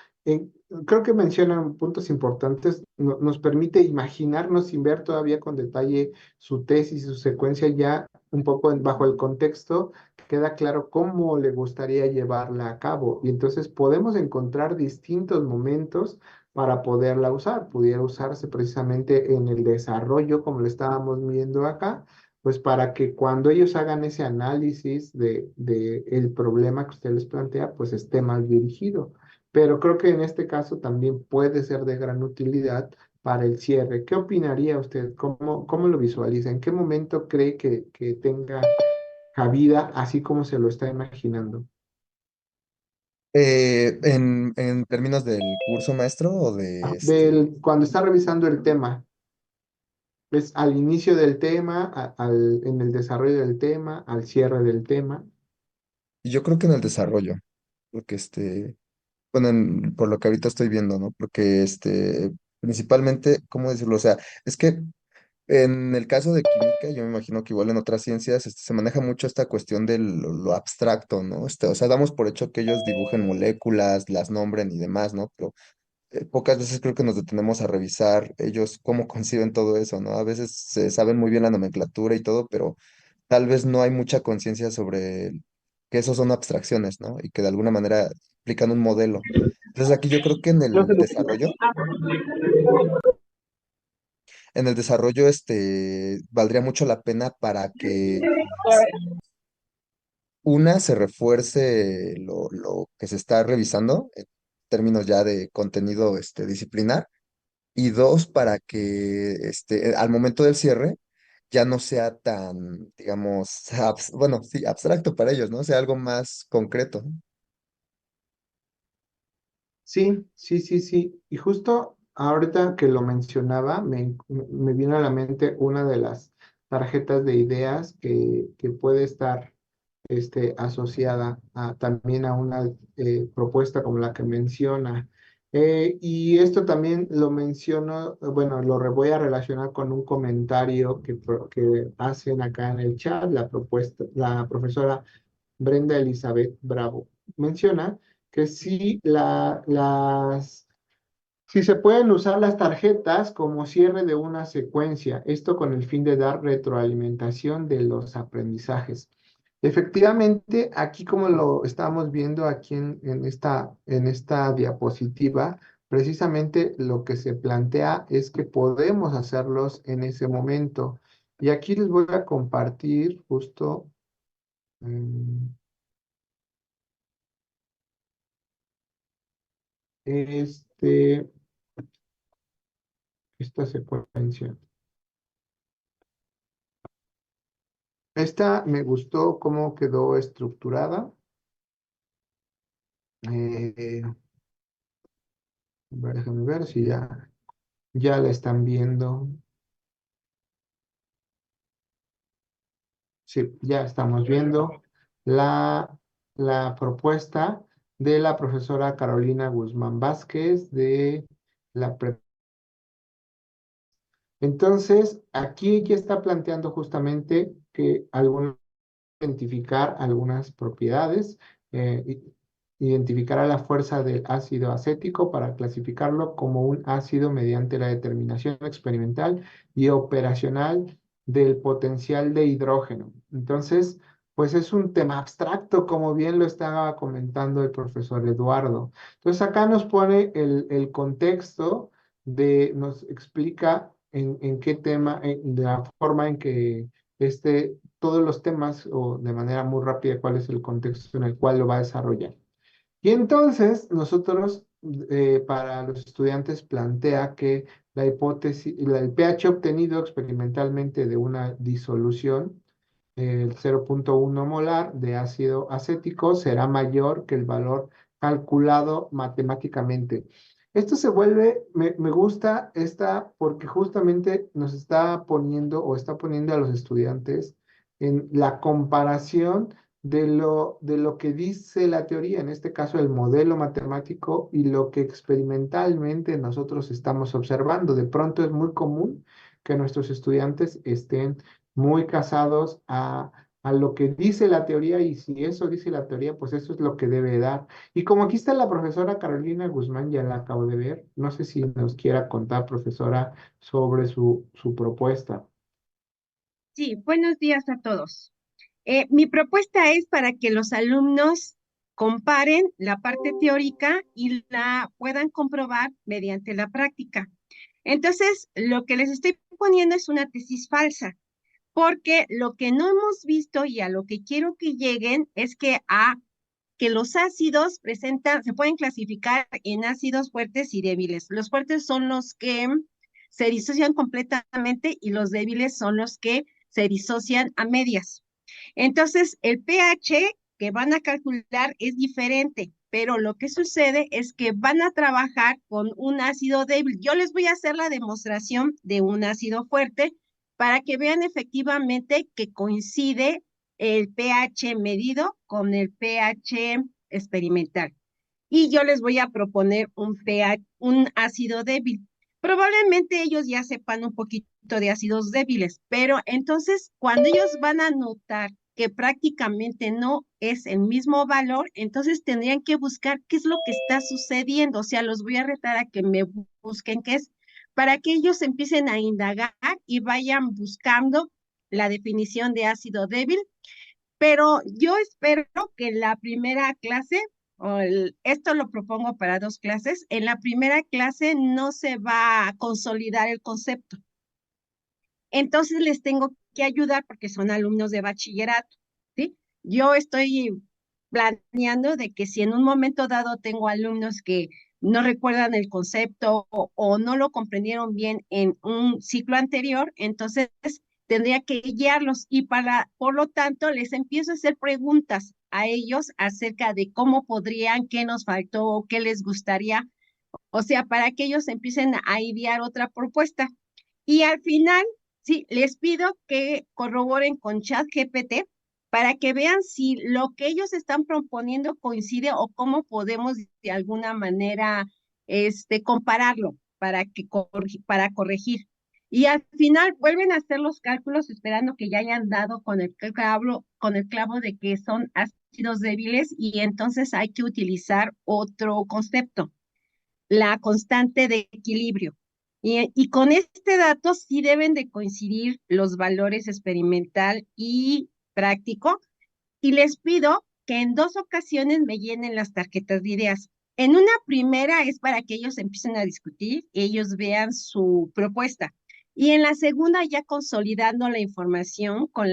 creo que mencionan puntos importantes, nos permite imaginarnos sin ver todavía con detalle su tesis, su secuencia ya un poco bajo el contexto, queda claro cómo le gustaría llevarla a cabo y entonces podemos encontrar distintos momentos para poderla usar. Pudiera usarse precisamente en el desarrollo, como lo estábamos viendo acá, pues para que cuando ellos hagan ese análisis de el problema que usted les plantea, pues esté más dirigido. Pero creo que en este caso también puede ser de gran utilidad para el cierre. ¿Qué opinaría usted? ¿Cómo lo visualiza? ¿En qué momento cree que tenga cabida así como se lo está imaginando? En términos del curso maestro o de Cuando está revisando el tema, ¿es al inicio del tema, en el desarrollo del tema, al cierre del tema? yo creo que en el desarrollo, porque bueno, por lo que ahorita estoy viendo, ¿no? Porque principalmente, ¿cómo decirlo? O sea, es que en el caso de química, yo me imagino que igual en otras ciencias se maneja mucho esta cuestión de lo abstracto, ¿no? O sea, damos por hecho que ellos dibujen moléculas, las nombren y demás, ¿no? Pero pocas veces creo que nos detenemos a revisar ellos cómo conciben todo eso, ¿no? A veces se saben muy bien la nomenclatura y todo, pero tal vez no hay mucha conciencia sobre que esos son abstracciones, ¿no? Y que de alguna manera implican un modelo. Entonces aquí yo creo que en el desarrollo, valdría mucho la pena para que una se refuerce lo que se está revisando en términos ya de contenido, disciplinar, y dos, para que, al momento del cierre ya no sea tan, digamos, bueno, sí, abstracto para ellos, ¿no? Sea algo más concreto. Sí, sí, sí, sí. Y justo ahorita que lo mencionaba, me vino a la mente una de las tarjetas de ideas que puede estar asociada también a una propuesta como la que menciona. Y esto también lo menciono, bueno, voy a relacionar con un comentario que hacen acá en el chat, la profesora Brenda Elizabeth Bravo. Menciona que si se pueden usar las tarjetas como cierre de una secuencia, esto con el fin de dar retroalimentación de los aprendizajes. Efectivamente, aquí como lo estamos viendo aquí en esta diapositiva, precisamente lo que se plantea es que podemos hacerlos en ese momento. Y aquí les voy a compartir justo mm, este, esta secuencia. Esta me gustó cómo quedó estructurada. A ver, déjame ver si ya la están viendo. Sí, ya estamos viendo la propuesta de la profesora Carolina Guzmán Vázquez de la Entonces, aquí ella está planteando justamente que identificar algunas propiedades, identificar a la fuerza del ácido acético para clasificarlo como un ácido mediante la determinación experimental y operacional del potencial de hidrógeno. Entonces, pues es un tema abstracto, como bien lo estaba comentando el profesor Eduardo. Entonces, acá nos pone el contexto nos explica en qué tema, de la forma en que todos los temas o de manera muy rápida cuál es el contexto en el cual lo va a desarrollar. Y entonces nosotros para los estudiantes plantea que el pH obtenido experimentalmente de una disolución el 0,1 molar de ácido acético será mayor que el valor calculado matemáticamente. Esto se vuelve, me gusta esta porque justamente nos está poniendo o está poniendo a los estudiantes en la comparación de lo que dice la teoría, en este caso el modelo matemático y lo que experimentalmente nosotros estamos observando. De pronto es muy común que nuestros estudiantes estén muy casados a lo que dice la teoría y si eso dice la teoría, pues eso es lo que debe dar. Y como aquí está la profesora Carolina Guzmán, ya la acabo de ver, no sé si nos quiera contar, profesora, sobre su propuesta. Sí, buenos días a todos. Mi propuesta es para que los alumnos comparen la parte teórica y la puedan comprobar mediante la práctica. Entonces, lo que les estoy poniendo es una tesis falsa, porque lo que no hemos visto y a lo que quiero que lleguen es que los ácidos se pueden clasificar en ácidos fuertes y débiles. Los fuertes son los que se disocian completamente y los débiles son los que se disocian a medias. Entonces, el pH que van a calcular es diferente, pero lo que sucede es que van a trabajar con un ácido débil. Yo les voy a hacer la demostración de un ácido fuerte para que vean efectivamente que coincide el pH medido con el pH experimental. Y yo les voy a proponer un ácido débil. Probablemente ellos ya sepan un poquito de ácidos débiles, pero entonces cuando ellos van a notar que prácticamente no es el mismo valor, entonces tendrían que buscar qué es lo que está sucediendo. O sea, los voy a retar a que me busquen qué es, para que ellos empiecen a indagar y vayan buscando la definición de ácido débil. Pero yo espero que en la primera clase, esto lo propongo para 2 clases, en la primera clase no se va a consolidar el concepto. Entonces les tengo que ayudar porque son alumnos de bachillerato, ¿sí? Yo estoy planeando de que si en un momento dado tengo alumnos que no recuerdan el concepto o no lo comprendieron bien en un ciclo anterior, entonces tendría que guiarlos y por lo tanto, les empiezo a hacer preguntas a ellos acerca de cómo podrían, qué nos faltó, qué les gustaría, o sea, para que ellos empiecen a idear otra propuesta. Y al final, sí, les pido que corroboren con ChatGPT para que vean si lo que ellos están proponiendo coincide o cómo podemos de alguna manera compararlo para corregir. Y al final vuelven a hacer los cálculos esperando que ya hayan dado con el clavo de que son ácidos débiles y entonces hay que utilizar otro concepto, la constante de equilibrio. Y con este dato sí deben de coincidir los valores experimental y práctico. Y les pido que en 2 ocasiones me llenen las tarjetas de ideas. En una primera es para que ellos empiecen a discutir, ellos vean su propuesta. Y en la segunda ya consolidando la información con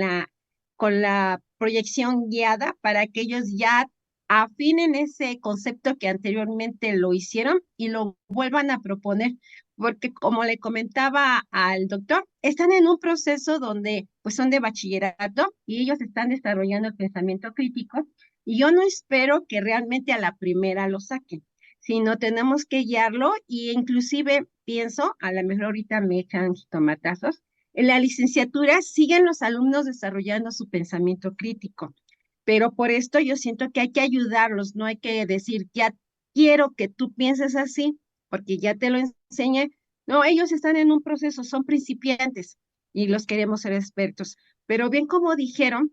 la proyección guiada para que ellos ya afinen ese concepto que anteriormente lo hicieron y lo vuelvan a proponer, porque como le comentaba al doctor, están en un proceso donde pues son de bachillerato y ellos están desarrollando el pensamiento crítico y yo no espero que realmente a la primera lo saquen, sino tenemos que guiarlo y inclusive pienso, a lo mejor ahorita me echan jitomatazos, en la licenciatura siguen los alumnos desarrollando su pensamiento crítico, pero por esto yo siento que hay que ayudarlos, no hay que decir, ya quiero que tú pienses así, porque ya te lo enseñé. No, ellos están en un proceso, son principiantes y los queremos ser expertos. Pero bien como dijeron,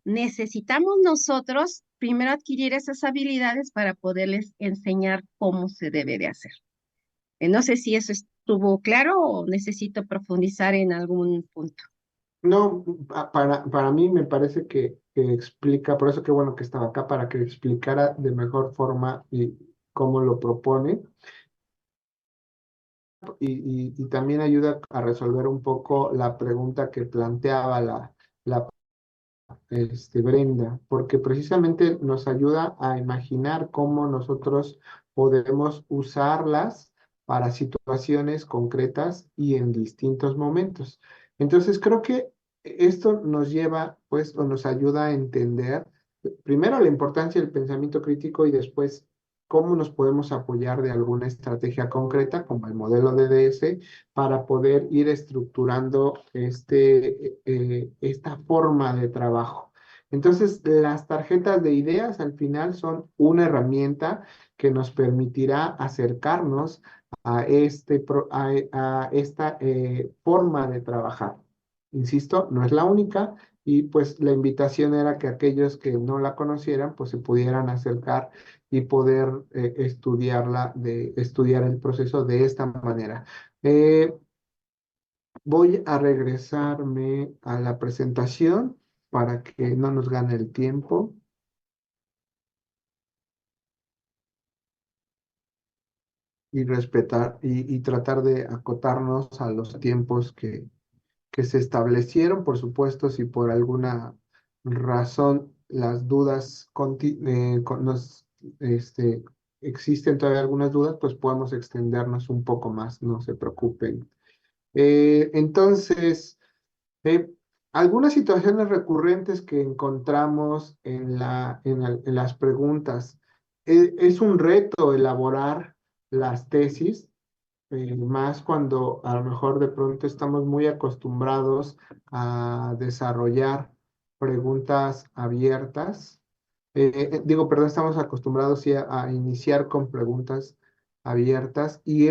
necesitamos nosotros primero adquirir esas habilidades para poderles enseñar cómo se debe de hacer. No sé si eso estuvo claro o necesito profundizar en algún punto. No, para mí me parece que explica, por eso qué bueno que estaba acá, para que explicara de mejor forma y cómo lo propone. Y también ayuda a resolver un poco la pregunta que planteaba la Brenda, porque precisamente nos ayuda a imaginar cómo nosotros podemos usarlas para situaciones concretas y en distintos momentos. Entonces creo que esto nos lleva, pues, o nos ayuda a entender, primero, la importancia del pensamiento crítico y después cómo nos podemos apoyar de alguna estrategia concreta, como el modelo DDS, para poder ir estructurando esta forma de trabajo. Entonces, las tarjetas de ideas al final son una herramienta que nos permitirá acercarnos a esta forma de trabajar. Insisto, no es la única y pues la invitación era que aquellos que no la conocieran pues se pudieran acercar y poder estudiar el proceso de esta manera. Eh, Voy a regresarme a la presentación para que no nos gane el tiempo. Y respetar y tratar de acotarnos a los tiempos que se establecieron. Por supuesto, si por alguna razón las dudas este, existen todavía algunas dudas, pues podemos extendernos un poco más, no se preocupen. Entonces, eh, algunas situaciones recurrentes que encontramos en las preguntas. Es un reto elaborar las tesis, más cuando a lo mejor de pronto estamos muy acostumbrados a desarrollar preguntas abiertas. Digo, perdón, estamos acostumbrados sí, a iniciar con preguntas abiertas y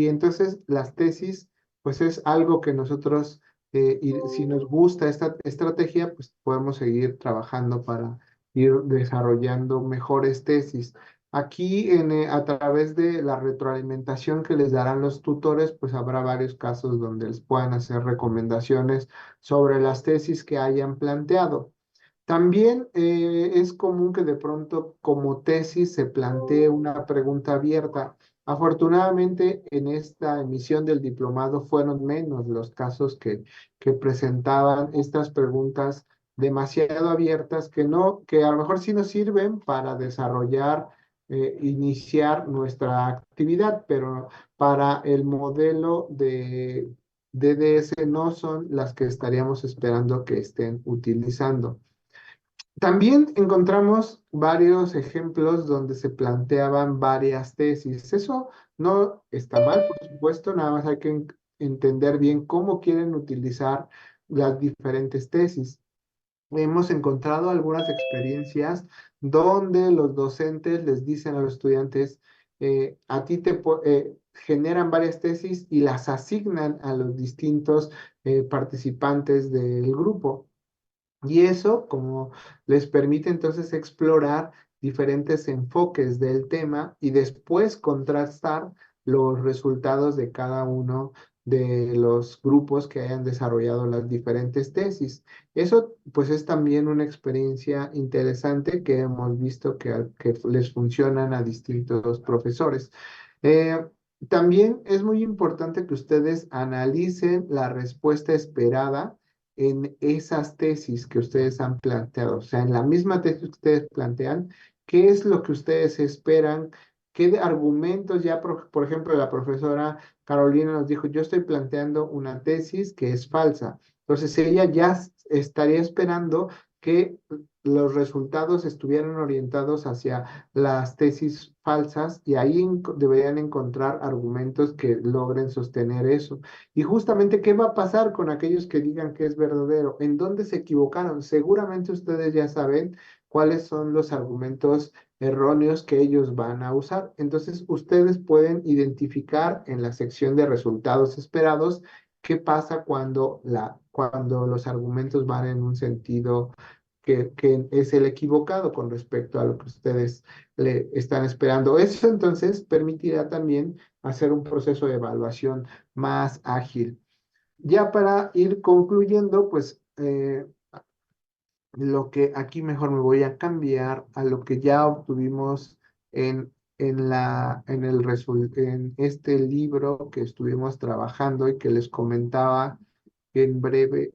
entonces las tesis, pues es algo que nosotros, y si nos gusta esta estrategia, pues podemos seguir trabajando para ir desarrollando mejores tesis. Aquí, a través de la retroalimentación que les darán los tutores, pues habrá varios casos donde les puedan hacer recomendaciones sobre las tesis que hayan planteado. También es común que de pronto como tesis se plantee una pregunta abierta. Afortunadamente, en esta emisión del diplomado fueron menos los casos que presentaban estas preguntas demasiado abiertas que a lo mejor sí nos sirven para desarrollar, iniciar nuestra actividad, pero para el modelo de DDS no son las que estaríamos esperando que estén utilizando. También encontramos varios ejemplos donde se planteaban varias tesis. Eso no está mal, por supuesto, nada más hay que entender bien cómo quieren utilizar las diferentes tesis. Hemos encontrado algunas experiencias donde los docentes les dicen a los estudiantes, a ti generan varias tesis y las asignan a los distintos participantes del grupo. Y eso, como les permite entonces explorar diferentes enfoques del tema y después contrastar los resultados de cada uno de los grupos que hayan desarrollado las diferentes tesis. Eso pues es también una experiencia interesante que hemos visto que les funcionan a distintos profesores. Eh, También es muy importante que ustedes analicen la respuesta esperada en esas tesis que ustedes han planteado. O sea, en la misma tesis que ustedes plantean, ¿qué es lo que ustedes esperan? ¿Qué argumentos ya, por ejemplo, la profesora Carolina nos dijo, yo estoy planteando una tesis que es falsa? Entonces, ella ya estaría esperando que los resultados estuvieran orientados hacia las tesis falsas y ahí deberían encontrar argumentos que logren sostener eso. Y justamente, ¿qué va a pasar con aquellos que digan que es verdadero? ¿En dónde se equivocaron? Seguramente ustedes ya saben cuáles son los argumentos erróneos que ellos van a usar. Entonces, ustedes pueden identificar en la sección de resultados esperados qué pasa cuando los argumentos van en un sentido que es el equivocado con respecto a lo que ustedes le están esperando. Eso entonces permitirá también hacer un proceso de evaluación más ágil. Ya para ir concluyendo, pues lo que aquí mejor me voy a cambiar a lo que ya obtuvimos en este libro que estuvimos trabajando y que les comentaba que en breve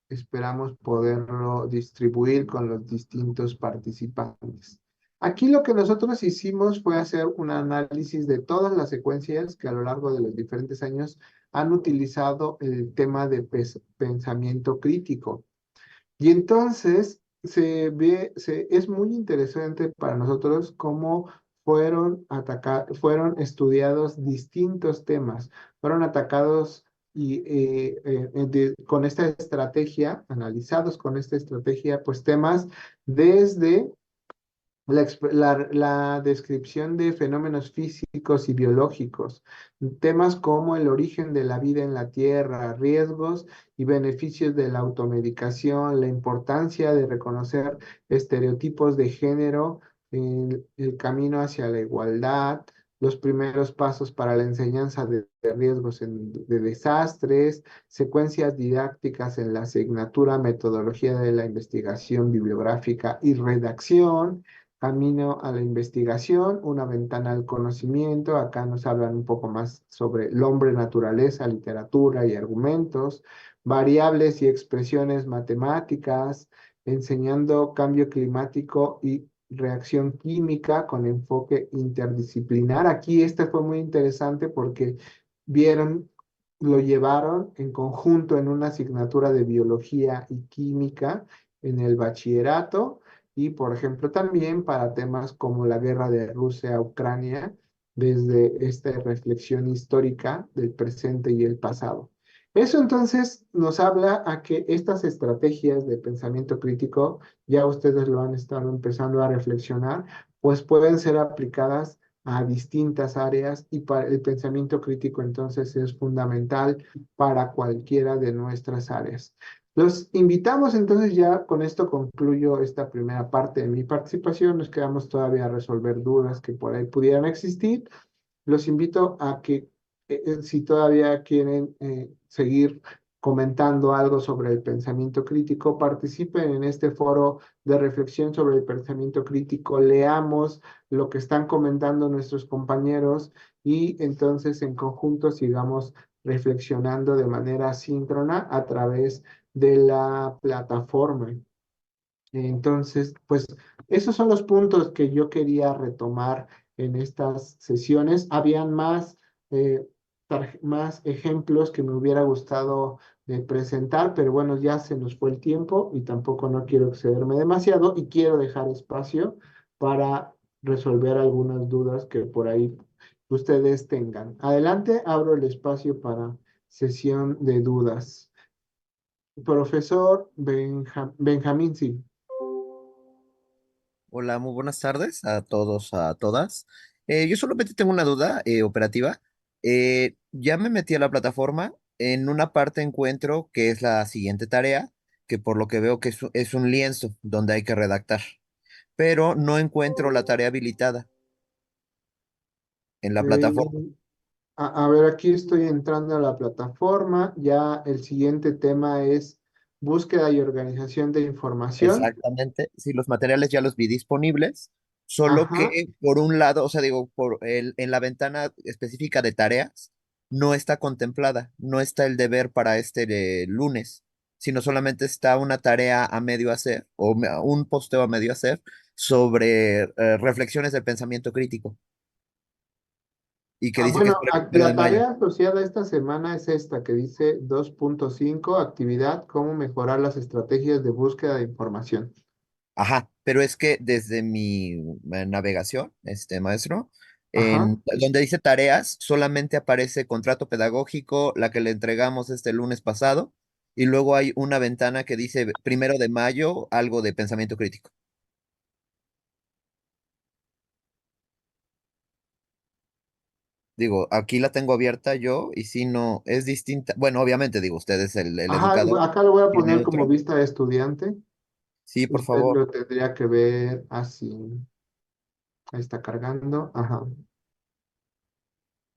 esperamos poderlo distribuir con los distintos participantes. Aquí lo que nosotros hicimos fue hacer un análisis de todas las secuencias que a lo largo de los diferentes años han utilizado el tema de pensamiento crítico. Y entonces es muy interesante para nosotros cómo fueron estudiados distintos temas, fueron atacados con esta estrategia, analizados con esta estrategia, pues temas desde la descripción de fenómenos físicos y biológicos, temas como el origen de la vida en la Tierra, riesgos y beneficios de la automedicación, la importancia de reconocer estereotipos de género, el camino hacia la igualdad, los primeros pasos para la enseñanza de riesgos de desastres, secuencias didácticas en la asignatura Metodología de la Investigación Bibliográfica y Redacción, Camino a la investigación, una ventana al conocimiento. Acá nos hablan un poco más sobre el hombre, naturaleza, literatura y argumentos, variables y expresiones matemáticas, enseñando cambio climático y reacción química con enfoque interdisciplinar. Aquí este fue muy interesante porque vieron, lo llevaron en conjunto en una asignatura de biología y química en el bachillerato y, por ejemplo, también para temas como la guerra de Rusia a Ucrania, desde esta reflexión histórica del presente y el pasado. Eso entonces nos habla a que estas estrategias de pensamiento crítico, ya ustedes lo han estado empezando a reflexionar, pues pueden ser aplicadas a distintas áreas y para el pensamiento crítico entonces es fundamental para cualquiera de nuestras áreas. Los invitamos entonces, ya con esto concluyo esta primera parte de mi participación. Nos quedamos todavía a resolver dudas que por ahí pudieran existir. Los invito a que si todavía quieren seguir comentando algo sobre el pensamiento crítico, participen en este foro de reflexión sobre el pensamiento crítico, leamos lo que están comentando nuestros compañeros y entonces en conjunto sigamos reflexionando de manera síncrona a través de la plataforma. Entonces, pues esos son los puntos que yo quería retomar en estas sesiones. Habían eh, más ejemplos que me hubiera gustado presentar, pero bueno, ya se nos fue el tiempo y tampoco no quiero excederme demasiado y quiero dejar espacio para resolver algunas dudas que por ahí ustedes tengan. Adelante, abro el espacio para sesión de dudas. Profesor Benjamín, sí. Hola, muy buenas tardes a todos, a todas. Yo solamente tengo una duda operativa. Ya me metí a la plataforma. En una parte encuentro que es la siguiente tarea, que por lo que veo que es un lienzo donde hay que redactar, pero no encuentro la tarea habilitada en la plataforma. Eh, a ver, aquí estoy entrando a la plataforma. Ya el siguiente tema es búsqueda y organización de información. Exactamente, sí, los materiales ya los vi disponibles, solo Ajá. que por un lado, o sea, digo, en la ventana específica de tareas, no está contemplada, no está el deber para este lunes, sino solamente está una tarea a medio hacer o un posteo a medio hacer sobre reflexiones del pensamiento crítico y que dice que es Bueno, para el primero de la mayo. tarea asociada esta semana es esta que dice 2.5 actividad, cómo mejorar las estrategias de búsqueda de información. Ajá, pero es que desde mi navegación, maestro, Ajá. en donde dice tareas, solamente aparece contrato pedagógico, la que le entregamos este lunes pasado, y luego hay una ventana que dice primero de mayo, algo de pensamiento crítico. Digo, aquí la tengo abierta yo, y si no, es distinta. Bueno, obviamente, digo, usted es el Ajá, educador, acá lo voy a tiene poner como otro. vista de estudiante. Sí, por Usted favor. lo tendría que ver así. Ahí está cargando. Ajá.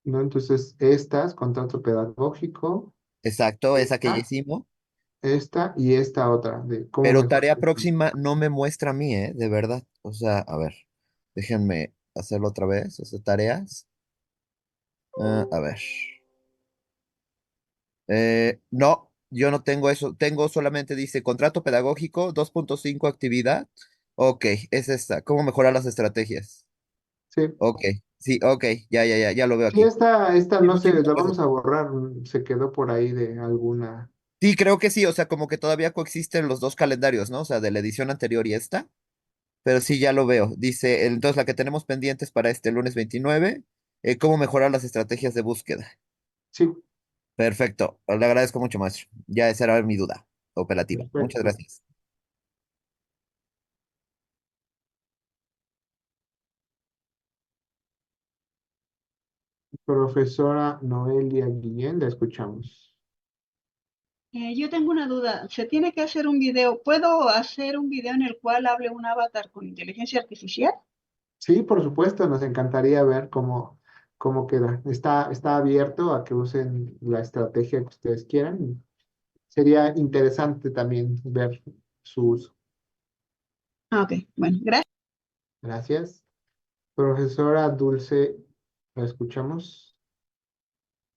¿No? Entonces, estas, contrato pedagógico, Exacto, esa que ya esta, hicimos. esta y esta otra, de cómo Pero mejorar. tarea próxima no me muestra a mí, de verdad. O sea, a ver, déjenme hacerlo otra vez. O sea, tareas. A ver. No, yo no tengo eso. Tengo solamente dice contrato pedagógico, 2.5 actividad Ok, es esta. ¿Cómo mejorar las estrategias? Sí. Ok, sí, ok, ya lo veo Sí, aquí. esta Sí, no sé, muchísimas la gracias. vamos a borrar, se quedó por ahí de alguna. Sí, creo que sí, o sea, como que todavía coexisten los dos calendarios, ¿no? O sea, de la edición anterior y esta, pero sí, ya lo veo. Dice, entonces la que tenemos pendientes para este lunes 29, ¿cómo mejorar las estrategias de búsqueda? Sí, Perfecto, le agradezco mucho, maestro. Ya esa era mi duda operativa. Muchas perfecto. gracias. Profesora Noelia Guillén, la escuchamos. Yo tengo una duda. Se tiene que hacer un video. ¿Puedo hacer un video en el cual hable un avatar con inteligencia artificial? Sí, por supuesto, nos encantaría ver cómo queda. Está abierto a que usen la estrategia que ustedes quieran. Sería interesante también ver su uso. Ah, ok, bueno, gracias. Gracias. Profesora Dulce, ¿la escuchamos?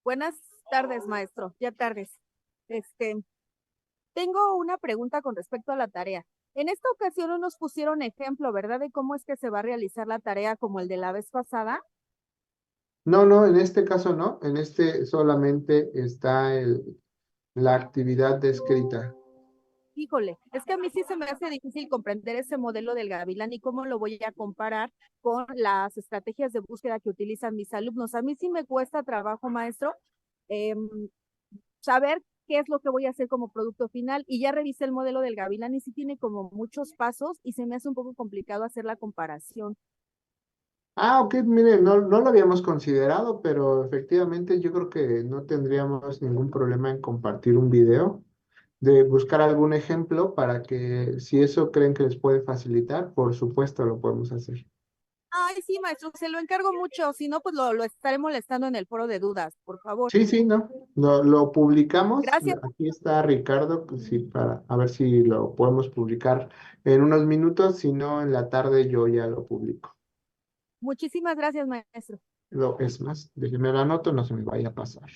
Buenas tardes, maestro. Ya tardes. Este, tengo una pregunta con respecto a la tarea. En esta ocasión no nos pusieron ejemplo, ¿verdad? De cómo es que se va a realizar la tarea como el de la vez pasada. No, no, en este caso no. En este solamente está la actividad descrita. Híjole, es que a mí sí se me hace difícil comprender ese modelo del Gavilán y cómo lo voy a comparar con las estrategias de búsqueda que utilizan mis alumnos. A mí sí me cuesta trabajo, maestro, em, saber qué es lo que voy a hacer como producto final y ya revisé el modelo del Gavilán y sí tiene como muchos pasos y se me hace un poco complicado hacer la comparación. Ah, ok, mire, no lo habíamos considerado, pero efectivamente yo creo que no tendríamos ningún problema en compartir un video, de buscar algún ejemplo para que si eso creen que les puede facilitar, por supuesto lo podemos hacer. Ay, sí, maestro, se lo encargo mucho, si no, pues lo estaré molestando en el foro de dudas, por favor. Sí, sí, no, lo publicamos. Gracias, Aquí está Ricardo, pues sí, para a ver si lo podemos publicar en unos minutos, si no en la tarde yo ya lo publico. muchísimas gracias, maestro. Es más, déjeme la anoto, no se me vaya a pasar.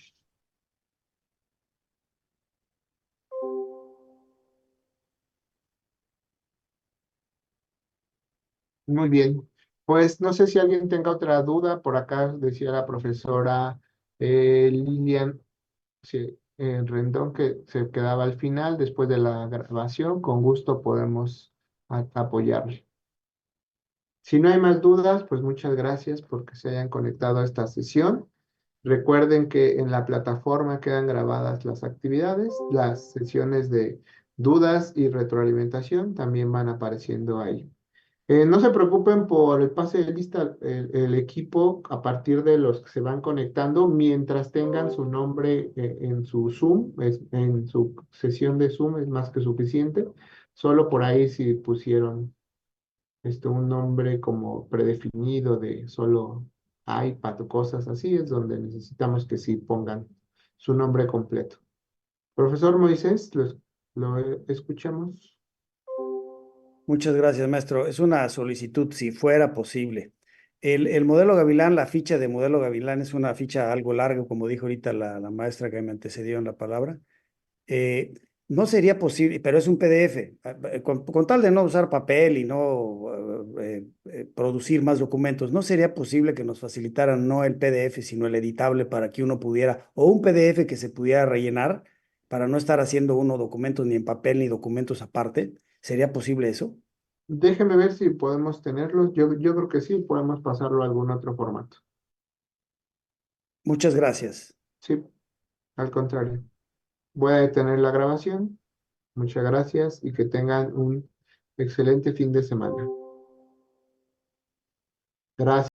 Muy bien. Pues no sé si alguien tenga otra duda. Por acá decía la profesora Lilian sí, Rendón que se quedaba al final después de la grabación. Con gusto podemos apoyarle. Si no hay más dudas, pues muchas gracias porque se hayan conectado a esta sesión. Recuerden que en la plataforma quedan grabadas las actividades, las sesiones de dudas y retroalimentación también van apareciendo ahí. No se preocupen por el pase de lista, el equipo a partir de los que se van conectando, mientras tengan su nombre en su Zoom, en su sesión de Zoom es más que suficiente. Solo por ahí si pusieron un nombre como predefinido de solo iPad o cosas así, es donde necesitamos que sí pongan su nombre completo. Profesor Moisés, lo escuchamos. Muchas gracias, maestro. Es una solicitud, si fuera posible. El modelo Gavilán, la ficha de modelo Gavilán es una ficha algo larga, como dijo ahorita la maestra que me antecedió en la palabra. Eh, no sería posible, pero es un PDF, con tal de no usar papel y no producir más documentos, no sería posible que nos facilitaran no el PDF, sino el editable para que uno pudiera, o un PDF que se pudiera rellenar para no estar haciendo uno documentos ni en papel ni documentos aparte. ¿Sería posible eso? Déjeme ver si podemos tenerlos. Yo creo que sí, podemos pasarlo a algún otro formato. Muchas gracias. Sí, al contrario. Voy a detener la grabación. Muchas gracias y que tengan un excelente fin de semana. Gracias.